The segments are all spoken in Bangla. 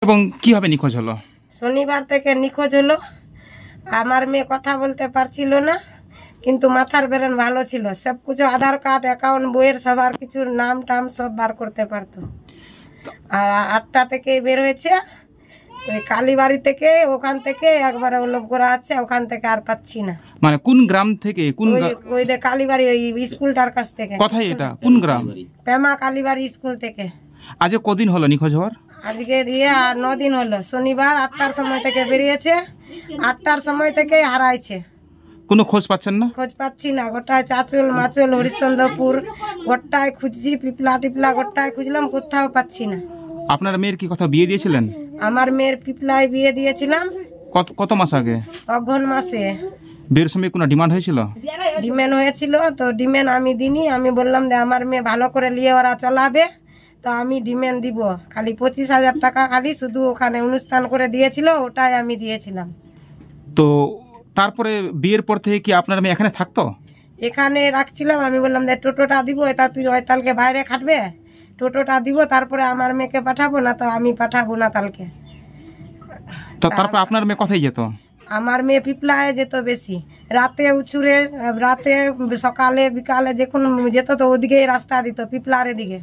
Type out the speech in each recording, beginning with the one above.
এবং কিভাবে নিখোঁজ হলো? শনিবার থেকে নিখোঁজ হলো। আমার মেয়ে কথা বলতে পারছিল না, কিন্তু মাথার ব্রেন ভালো ছিল, সব কিছু আধার কার্ড, অ্যাকাউন্ট, বইয়ের সবার কিছুর নাম টাম সব বার করতে পারতো। আর 8টা থেকে বের হয়েছে ওই কালীবাড়ি থেকে, ওখান থেকে একবারে ওলভ করা আছে, ওখান থেকে আর পাচ্ছি না। মানে কোন গ্রাম থেকে? কোন ওই যে কালীবাড়ি ওই স্কুলটার কাছ থেকে। কোথায় এটা? কোন গ্রাম? পেমা কালীবাড়ি স্কুল থেকে। আজ কদিন হলো নিখোঁজ হওয়ার? আজকে দিয়ে 9 দিন হলো। শনিবার 8টার সময় থেকে বেরিয়েছে, 8টার সময় থেকে হারাইছে। কোনো খোঁজ পাচ্ছেন না? খোঁজ পাচ্ছি না। গোটায় চাঁচল মাচল হরিশ্চন্দ্রপুর গোটায় খুঁজছি, পিপলা টিপলা গোটায় খুঁজলাম, কোথাও পাচ্ছি না। আপনার মেয়ের কি কথা বিয়ে দিয়েছিলেন? আমার মেয়ের পিপলায় বিয়ে দিয়েছিলাম। কত মাস আগে? অঘ্রান মাসে। বিয়ের সময় কোনো ডিমান্ড হয়েছিল? ডিমান্ড হয়েছিল, তো ডিমান্ড আমি দিইনি। আমি বললাম যে আমার মেয়ে ভালো করে নিয়ে ওরা চালাবে, তো আমি ডিমান্ড দিব। খালি 25,000 টাকা খালি শুধু ওখানে অনুষ্ঠান করে দিয়েছিল, ওটাই আমি দিয়েছিলাম। তো তারপরে বিয়ের পর থেকে কি আপনার মেয়ে এখানে থাকতো? এখানে রাখছিলাম। আমি বললাম যে টোটোটা দিব, এটা তুই ওই তালকে বাইরে খাটবে, টোটোটা দিব, তারপরে আমার মেয়েকে পাঠাবো, না তো আমি পাঠাবো না তালকে। তো তারপর আপনার মেয়ে কোথায় যেত? আমার মেয়ে পিপলায় যেত বেশি, রাতে উচুরে, রাতে সকালে বিকালে যখন যেত তো ওদিকেই রাস্তা দিত, পিপলার দিকে।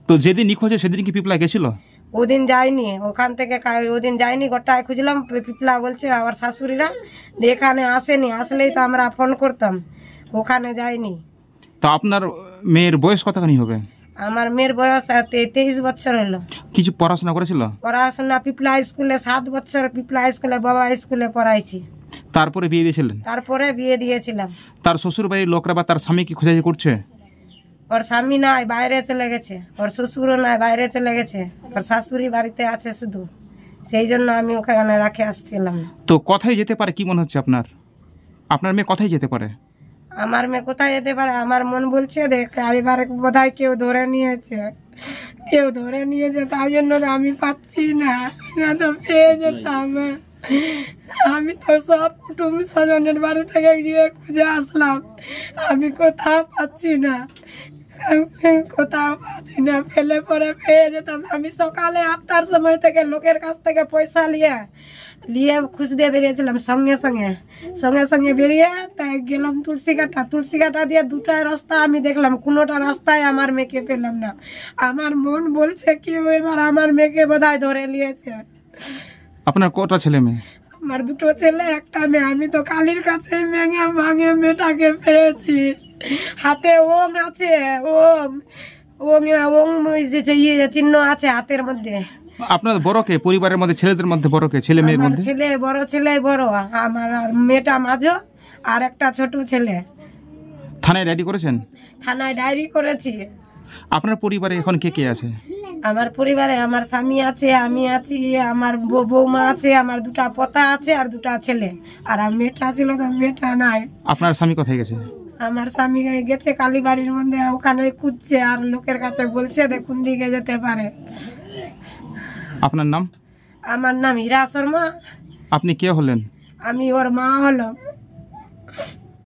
তো যেদিন নিখোঁজ সেদিন কি পিপলা গেছিল? ওদিন যায়নি, ওখান থেকে ওদিন যায়নি, গোটায় খুঁজলাম। পিপলা বলছে আমার শাশুড়িরা যে এখানে আসেনি, আসলেই তো আমরা ফোন করতাম, ওখানে যায়নি। তো আপনার মেয়ের বয়স কতখানি হবে? আমার মেয়ের বয়স 23 বছর হলো। কিছু পড়াশোনা করেছিল? পড়াশোনা পিপলা স্কুলে 7 বছর, পিপলা স্কুলে বাবা স্কুলে পড়াইছি। তারপরে বিয়ে দিয়েছিলেন? তারপরে বিয়ে দিয়েছিলাম। তার শ্বশুর বাড়ির লোকরা বা তার স্বামী কি খোঁজাখুঁজি করছে? ওর স্বামী নাই, বাইরে চলে গেছে। ওর শ্বশুরও নাই, বাইরে চলে গেছে। ওর শাশুড়ি বাড়িতে আছে শুধু, সেই জন্য আমি ওখানে রাখে আসছিলাম। তো কোথায় যেতে পারে কি মনে হচ্ছে আপনার? আপনার মেয়ে কোথায় যেতে পারে? আমার মেয়ে কোথায় যেতে পারে, আমার মন বলছে দেখ এবারে বোধহয় কেউ ধরে নিয়েছে, কেউ ধরে নিয়েছে, তাই জন্য আমি পাচ্ছি না, না তো পেয়ে যেতাম। আমি তো সব কুটুম্ব স্বজনের বাড়ি থেকে গিয়ে খুঁজে আসলাম, আমি কোথাও পাচ্ছি না, কোথাও পাচ্ছি না। ফেলে পরে পেয়ে যেতাম। আমি সকালে 8টার সময় থেকে লোকের কাছ থেকে পয়সা নিয়ে খুঁজতে বেরিয়েছিলাম, সঙ্গে সঙ্গে বেরিয়ে তাই গেলাম তুলসীকাটা দিয়ে 2টা রাস্তা আমি দেখলাম, কোনোটা রাস্তায় আমার মেয়েকে পেলাম না। আমার মন বলছে কেউ এবার আমার মেয়েকে বোধহয় ধরে নিয়েছে। আপনার কটা ছেলে মেয়ে? আমার 2টো ছেলে, 1টা মেয়ে। আমি তো কালীর কাছে ভাঙে মেয়েটাকে পেয়েছি। হাতে ওং আছে, ওং চিহ্ন আছে হাতের মধ্যে। আপনার বড় কে পরিবারের মধ্যে? ছেলেদের মধ্যে বড় কে? ছেলে মেয়ের মধ্যে? বড় ছেলে বড়, আমার আর মেয়েটা মাঝো, আর একটা ছোট ছেলে। থানায় ডায়েরি করেছেন? থানায় ডায়েরি করেছি। আপনার পরিবারে এখন কে কে আছে? আমার পরিবারে আমার স্বামী আছে, আমি আছি, আমার বৌমা আছে, আমার 2টা পোতা আছে, আর 2টা ছেলে। আর মেয়েটা ছিল তো মেয়েটা নাই। আপনার স্বামী কোথায় গেছে? আমার স্বামী গেছে কালীবাড়ির মধ্যে, ওখানে খুঁজছে, আর লোকের কাছে বলছে কোন দিকে যেতে পারে। আপনার নাম? আমার নাম হীরা শর্মা। আপনি কে হলেন? আমি ওর মা হলাম।